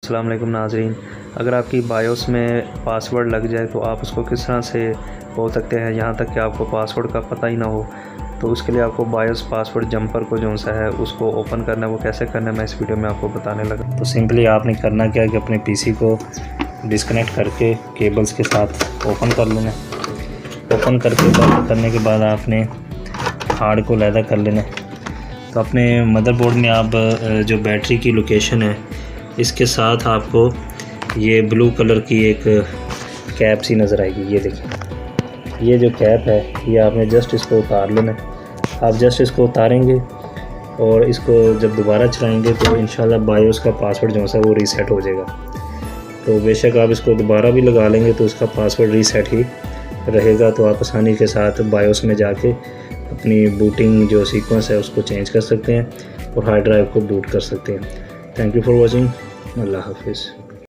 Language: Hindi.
अस्सलाम वालेकुम नाज़रीन। अगर आपकी बायोस में पासवर्ड लग जाए तो आप उसको किस तरह से बोल सकते हैं, यहाँ तक कि आपको पासवर्ड का पता ही ना हो। तो उसके लिए आपको बायोस पासवर्ड जंपर को जो सा है उसको ओपन करना है। वो कैसे करना है मैं इस वीडियो में आपको बताने लगा। तो सिंपली आपने करना क्या है कि अपने पीसी को डिस्कनेक्ट करके केबल्स के साथ ओपन कर लेना। ओपन करने के बाद आपने हार्ड को अलहदा कर लेना। तो अपने मदरबोर्ड में आप जो बैटरी की लोकेशन है इसके साथ आपको ये ब्लू कलर की एक कैप सी नज़र आएगी। ये देखिए, ये जो कैप है ये आपने जस्ट इसको उतार लेना। आप जस्ट इसको उतारेंगे और इसको जब दोबारा चलाएंगे तो इंशाल्लाह बायोस का पासवर्ड जो है वो रीसेट हो जाएगा। तो बेशक आप इसको दोबारा भी लगा लेंगे तो उसका पासवर्ड रीसेट ही रहेगा। तो आप आसानी के साथ बायोस में जाके अपनी बूटिंग जो सीक्वेंस है उसको चेंज कर सकते हैं और हार्ड ड्राइव को बूट कर सकते हैं। Thank you for watching. अल्लाह हाफिज़।